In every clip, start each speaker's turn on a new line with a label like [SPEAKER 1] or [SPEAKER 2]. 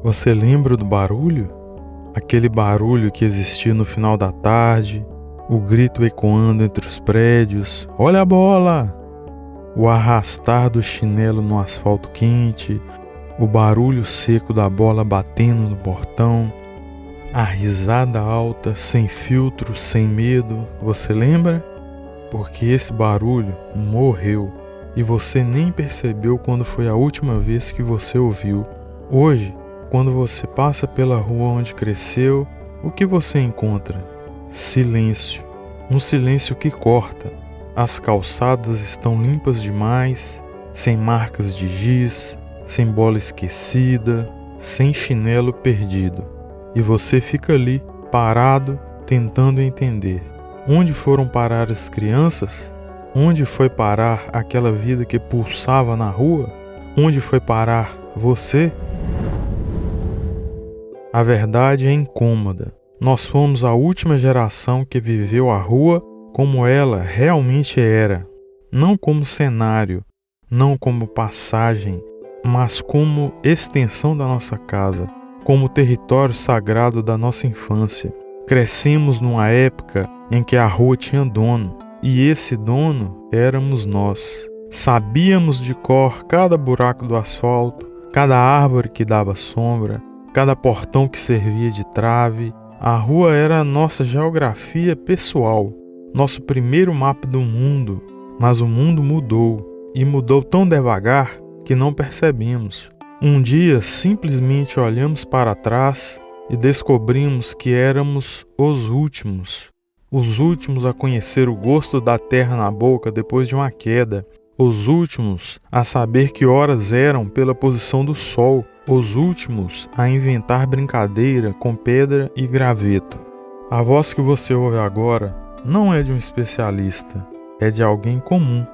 [SPEAKER 1] Você lembra do barulho? Aquele barulho que existia no final da tarde, o grito ecoando entre os prédios, olha a bola! O arrastar do chinelo no asfalto quente, o barulho seco da bola batendo no portão, a risada alta, sem filtro, sem medo, você lembra? Porque esse barulho morreu e você nem percebeu quando foi a última vez que você ouviu. Hoje, quando você passa pela rua onde cresceu, o que você encontra? Silêncio. Um silêncio que corta. As calçadas estão limpas demais, sem marcas de giz, sem bola esquecida, sem chinelo perdido. E você fica ali, parado, tentando entender. Onde foram parar as crianças? Onde foi parar aquela vida que pulsava na rua? Onde foi parar você? A verdade é incômoda. Nós fomos a última geração que viveu a rua como ela realmente era. Não como cenário, não como passagem, mas como extensão da nossa casa, como território sagrado da nossa infância. Crescemos numa época em que a rua tinha dono, e esse dono éramos nós. Sabíamos de cor cada buraco do asfalto, cada árvore que dava sombra, cada portão que servia de trave. A rua era a nossa geografia pessoal, nosso primeiro mapa do mundo. Mas o mundo mudou, e mudou tão devagar que não percebemos. Um dia simplesmente olhamos para trás e descobrimos que éramos os últimos a conhecer o gosto da terra na boca depois de uma queda, os últimos a saber que horas eram pela posição do sol, os últimos a inventar brincadeira com pedra e graveto. A voz que você ouve agora não é de um especialista, é de alguém comum,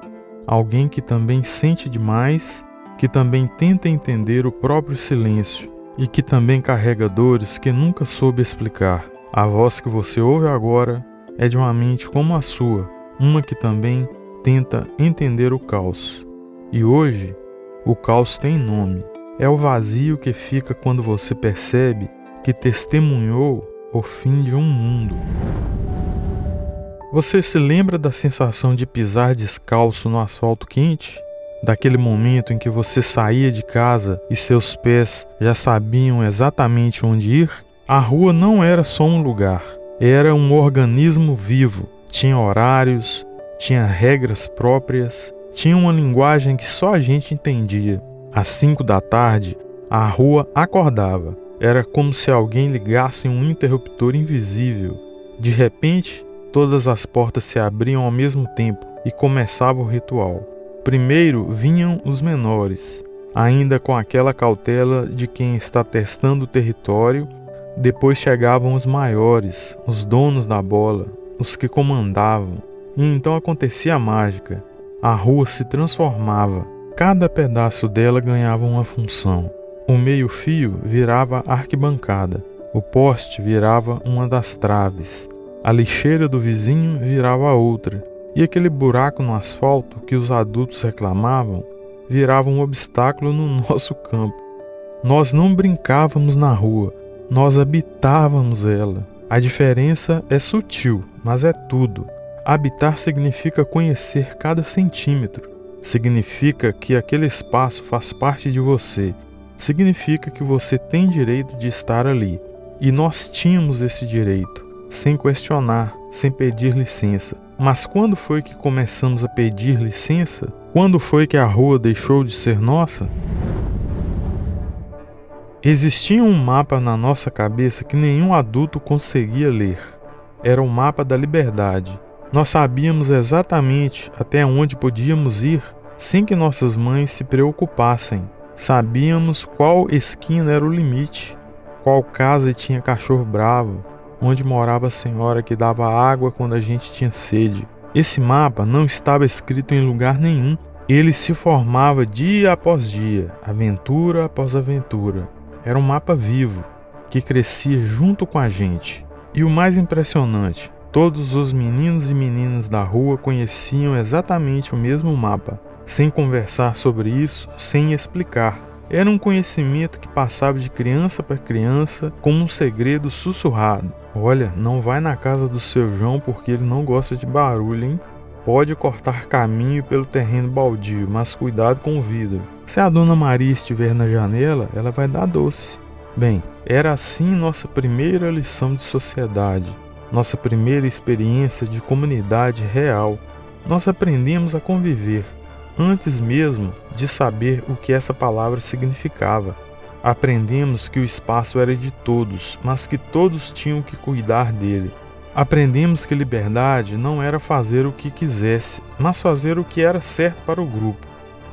[SPEAKER 1] alguém que também sente demais, que também tenta entender o próprio silêncio e que também carrega dores que nunca soube explicar. A voz que você ouve agora é de uma mente como a sua, uma que também tenta entender o caos. E hoje, o caos tem nome. É o vazio que fica quando você percebe que testemunhou o fim de um mundo. Você se lembra da sensação de pisar descalço no asfalto quente? Daquele momento em que você saía de casa e seus pés já sabiam exatamente onde ir? A rua não era só um lugar, era um organismo vivo. Tinha horários, tinha regras próprias, tinha uma linguagem que só a gente entendia. Às 5 da tarde, a rua acordava. Era como se alguém ligasse um interruptor invisível. De repente, todas as portas se abriam ao mesmo tempo e começava o ritual. Primeiro vinham os menores, ainda com aquela cautela de quem está testando o território. Depois chegavam os maiores, os donos da bola, os que comandavam. E então acontecia a mágica. A rua se transformava. Cada pedaço dela ganhava uma função. O meio-fio virava arquibancada. O poste virava uma das traves. A lixeira do vizinho virava outra. E aquele buraco no asfalto que os adultos reclamavam virava um obstáculo no nosso campo. Nós não brincávamos na rua, nós habitávamos ela. A diferença é sutil, mas é tudo. Habitar significa conhecer cada centímetro. Significa que aquele espaço faz parte de você. Significa que você tem direito de estar ali. E nós tínhamos esse direito, sem questionar, sem pedir licença. Mas quando foi que começamos a pedir licença? Quando foi que a rua deixou de ser nossa? Existia um mapa na nossa cabeça que nenhum adulto conseguia ler. Era o mapa da liberdade. Nós sabíamos exatamente até onde podíamos ir sem que nossas mães se preocupassem. Sabíamos qual esquina era o limite, qual casa tinha cachorro bravo, onde morava a senhora que dava água quando a gente tinha sede. Esse mapa não estava escrito em lugar nenhum. Ele se formava dia após dia, aventura após aventura. Era um mapa vivo, que crescia junto com a gente. E o mais impressionante, todos os meninos e meninas da rua conheciam exatamente o mesmo mapa, sem conversar sobre isso, sem explicar. Era um conhecimento que passava de criança para criança como um segredo sussurrado. Olha, não vai na casa do seu João porque ele não gosta de barulho, hein? Pode cortar caminho pelo terreno baldio, mas cuidado com o vidro. Se a Dona Maria estiver na janela, ela vai dar doce. Bem, era assim nossa primeira lição de sociedade, nossa primeira experiência de comunidade real. Nós aprendemos a conviver, antes mesmo de saber o que essa palavra significava. Aprendemos que o espaço era de todos, mas que todos tinham que cuidar dele. Aprendemos que liberdade não era fazer o que quisesse, mas fazer o que era certo para o grupo.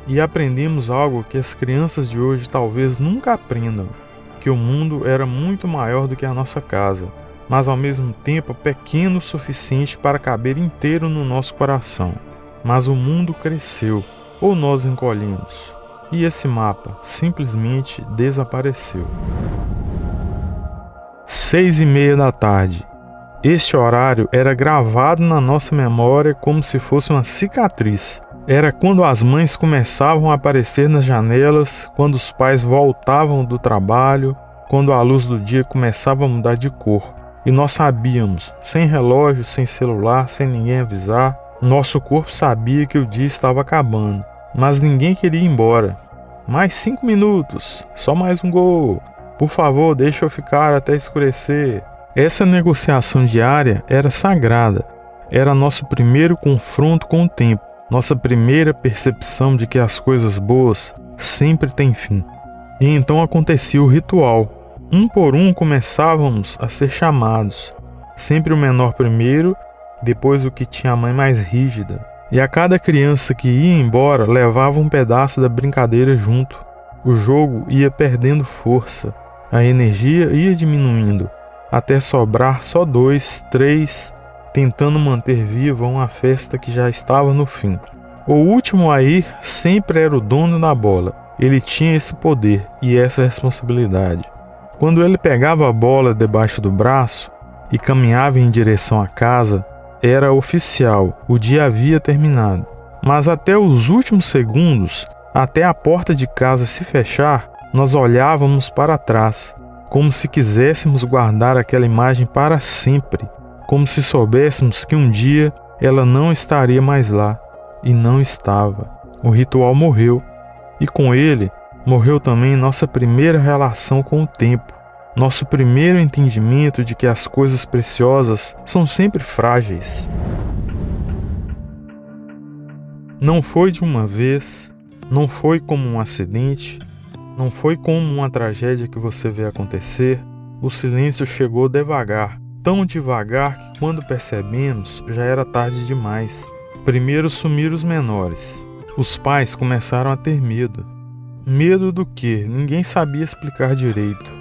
[SPEAKER 1] E aprendemos algo que as crianças de hoje talvez nunca aprendam, que o mundo era muito maior do que a nossa casa, mas ao mesmo tempo pequeno o suficiente para caber inteiro no nosso coração. Mas o mundo cresceu, ou nós encolhemos, e esse mapa simplesmente desapareceu. 6:30 da tarde. Este horário era gravado na nossa memória como se fosse uma cicatriz. Era quando as mães começavam a aparecer nas janelas, quando os pais voltavam do trabalho, quando a luz do dia começava a mudar de cor. E nós sabíamos, sem relógio, sem celular, sem ninguém avisar, nosso corpo sabia que o dia estava acabando, mas ninguém queria ir embora. Mais 5 minutos, só mais um gol. Por favor, deixa eu ficar até escurecer. Essa negociação diária era sagrada. Era nosso primeiro confronto com o tempo, nossa primeira percepção de que as coisas boas sempre têm fim. E então acontecia o ritual. Um por um começávamos a ser chamados. Sempre o menor primeiro, depois o que tinha a mãe mais rígida. E a cada criança que ia embora levava um pedaço da brincadeira junto. O jogo ia perdendo força, a energia ia diminuindo, até sobrar só 2, 3, tentando manter viva uma festa que já estava no fim. O último a ir sempre era o dono da bola. Ele tinha esse poder e essa responsabilidade. Quando ele pegava a bola debaixo do braço e caminhava em direção à casa, era oficial, o dia havia terminado. Mas até os últimos segundos, até a porta de casa se fechar, nós olhávamos para trás, como se quiséssemos guardar aquela imagem para sempre, como se soubéssemos que um dia ela não estaria mais lá, e não estava. O ritual morreu, e com ele morreu também nossa primeira relação com o tempo, nosso primeiro entendimento de que as coisas preciosas são sempre frágeis. Não foi de uma vez, não foi como um acidente, não foi como uma tragédia que você vê acontecer. O silêncio chegou devagar, tão devagar que quando percebemos já era tarde demais. Primeiro sumiram os menores. Os pais começaram a ter medo. Medo do quê? Ninguém sabia explicar direito.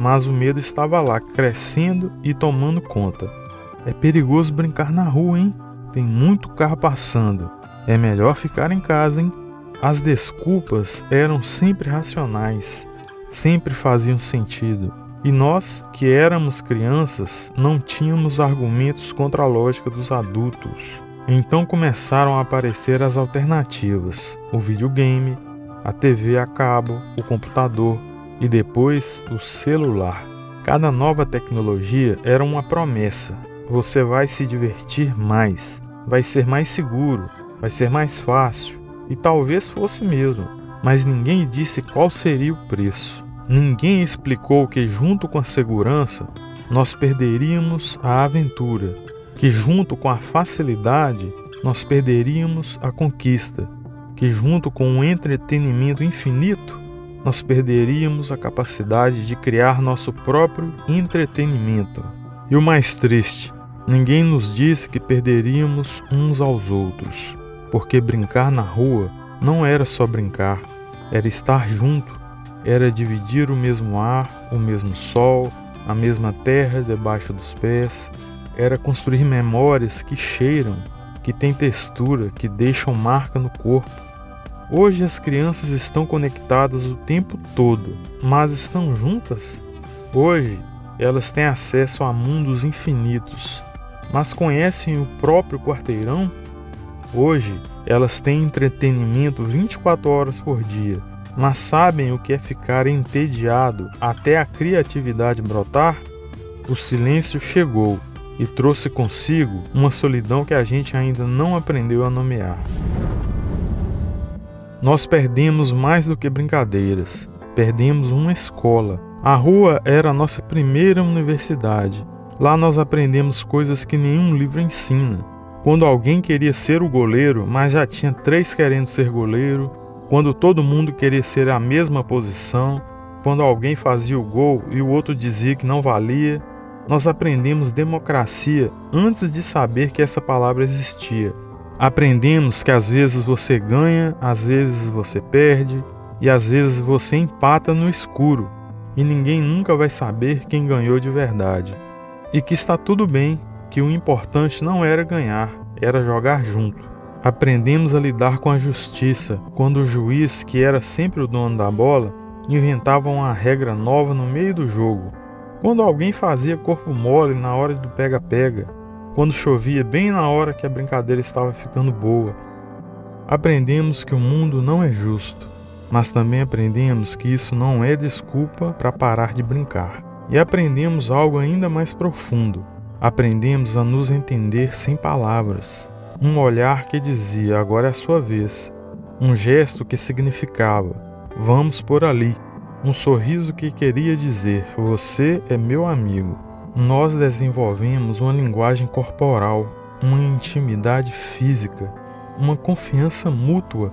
[SPEAKER 1] Mas o medo estava lá, crescendo e tomando conta. É perigoso brincar na rua, hein? Tem muito carro passando. É melhor ficar em casa, hein? As desculpas eram sempre racionais, sempre faziam sentido. E nós, que éramos crianças, não tínhamos argumentos contra a lógica dos adultos. Então começaram a aparecer as alternativas: o videogame, a TV a cabo, o computador e depois o celular. Cada nova tecnologia era uma promessa. Você vai se divertir mais, vai ser mais seguro, vai ser mais fácil. E talvez fosse mesmo, mas ninguém disse qual seria o preço. Ninguém explicou que junto com a segurança, nós perderíamos a aventura, que junto com a facilidade, nós perderíamos a conquista, que junto com o entretenimento infinito, nós perderíamos a capacidade de criar nosso próprio entretenimento. E o mais triste, ninguém nos disse que perderíamos uns aos outros. Porque brincar na rua não era só brincar, era estar junto, era dividir o mesmo ar, o mesmo sol, a mesma terra debaixo dos pés, era construir memórias que cheiram, que têm textura, que deixam marca no corpo. Hoje as crianças estão conectadas o tempo todo, mas estão juntas? Hoje elas têm acesso a mundos infinitos, mas conhecem o próprio quarteirão? Hoje, elas têm entretenimento 24 horas por dia, Mas sabem o que é ficar entediado até a criatividade brotar? O silêncio chegou e trouxe consigo uma solidão que a gente ainda não aprendeu a nomear. Nós perdemos mais do que brincadeiras, perdemos uma escola. A rua era a nossa primeira universidade. Lá nós aprendemos coisas que nenhum livro ensina. Quando alguém queria ser o goleiro, mas já tinha 3 querendo ser goleiro. Quando todo mundo queria ser a mesma posição. Quando alguém fazia o gol e o outro dizia que não valia. Nós aprendemos democracia antes de saber que essa palavra existia. Aprendemos que às vezes você ganha, às vezes você perde e às vezes você empata no escuro e ninguém nunca vai saber quem ganhou de verdade. E que está tudo bem, que o importante não era ganhar, era jogar junto. Aprendemos a lidar com a justiça quando o juiz, que era sempre o dono da bola, inventava uma regra nova no meio do jogo. Quando alguém fazia corpo mole na hora do pega-pega, quando chovia bem na hora que a brincadeira estava ficando boa. Aprendemos que o mundo não é justo, mas também aprendemos que isso não é desculpa para parar de brincar. E aprendemos algo ainda mais profundo. Aprendemos a nos entender sem palavras. Um olhar que dizia, agora é a sua vez. Um gesto que significava, vamos por ali. Um sorriso que queria dizer, você é meu amigo. Nós desenvolvemos uma linguagem corporal, uma intimidade física, uma confiança mútua,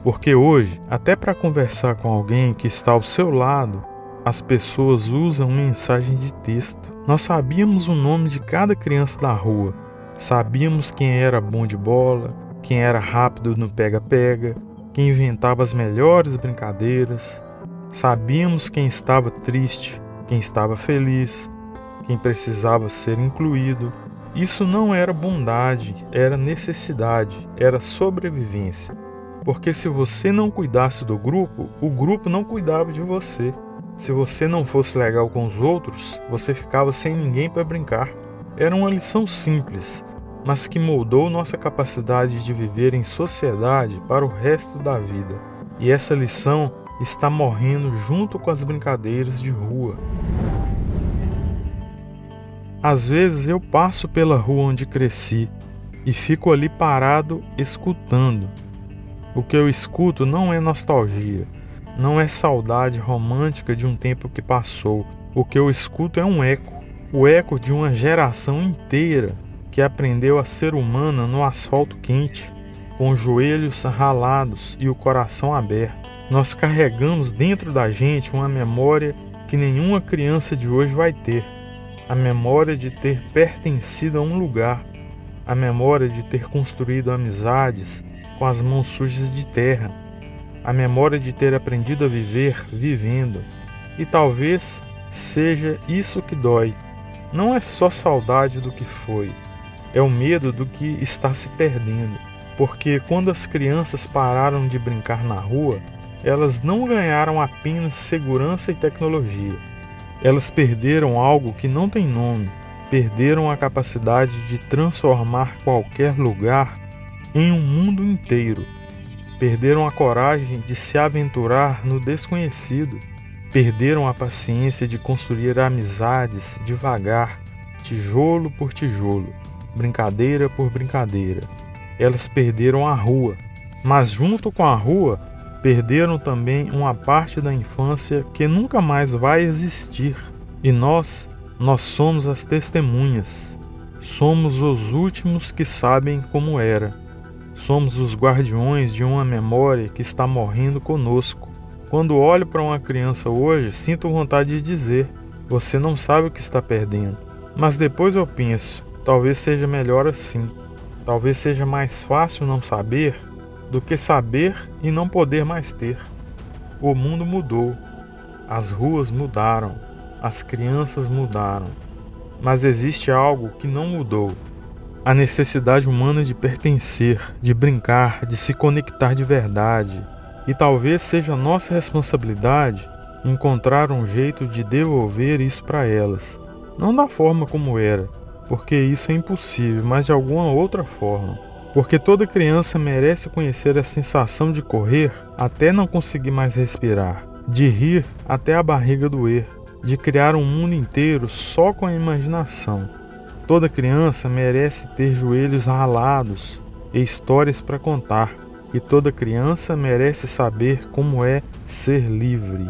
[SPEAKER 1] porque hoje, até para conversar com alguém que está ao seu lado, as pessoas usam mensagem de texto. Nós sabíamos o nome de cada criança da rua, sabíamos quem era bom de bola, quem era rápido no pega-pega, quem inventava as melhores brincadeiras, sabíamos quem estava triste, quem estava feliz, quem precisava ser incluído. Isso não era bondade, era necessidade, era sobrevivência. Porque se você não cuidasse do grupo, o grupo não cuidava de você. Se você não fosse legal com os outros, você ficava sem ninguém para brincar. Era uma lição simples, mas que moldou nossa capacidade de viver em sociedade para o resto da vida. E essa lição está morrendo junto com as brincadeiras de rua. Às vezes eu passo pela rua onde cresci e fico ali parado escutando. O que eu escuto não é nostalgia, não é saudade romântica de um tempo que passou. O que eu escuto é um eco, o eco de uma geração inteira que aprendeu a ser humana no asfalto quente, com os joelhos ralados e o coração aberto. Nós carregamos dentro da gente uma memória que nenhuma criança de hoje vai ter. A memória de ter pertencido a um lugar, a memória de ter construído amizades com as mãos sujas de terra, a memória de ter aprendido a viver vivendo. E talvez seja isso que dói. Não é só saudade do que foi, é o medo do que está se perdendo. Porque quando as crianças pararam de brincar na rua, elas não ganharam apenas segurança e tecnologia. Elas perderam algo que não tem nome, perderam a capacidade de transformar qualquer lugar em um mundo inteiro. Perderam a coragem de se aventurar no desconhecido. Perderam a paciência de construir amizades devagar, tijolo por tijolo, brincadeira por brincadeira. Elas perderam a rua, mas junto com a rua, perderam também uma parte da infância que nunca mais vai existir. E nós somos as testemunhas. Somos os últimos que sabem como era. Somos os guardiões de uma memória que está morrendo conosco. Quando olho para uma criança hoje, sinto vontade de dizer, você não sabe o que está perdendo. Mas depois eu penso, talvez seja melhor assim. Talvez seja mais fácil não saber do que saber e não poder mais ter. O mundo mudou, as ruas mudaram, as crianças mudaram, mas existe algo que não mudou: a necessidade humana de pertencer, de brincar, de se conectar de verdade. E talvez seja nossa responsabilidade encontrar um jeito de devolver isso para elas, não da forma como era, porque isso é impossível, mas de alguma outra forma. Porque toda criança merece conhecer a sensação de correr até não conseguir mais respirar, de rir até a barriga doer, de criar um mundo inteiro só com a imaginação. Toda criança merece ter joelhos ralados e histórias para contar, e toda criança merece saber como é ser livre.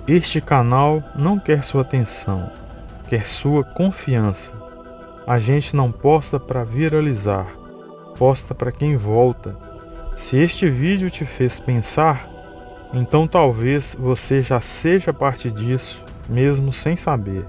[SPEAKER 1] Este canal não quer sua atenção, quer sua confiança. A gente não posta para viralizar, posta para quem volta. Se este vídeo te fez pensar, então talvez você já seja parte disso, mesmo sem saber.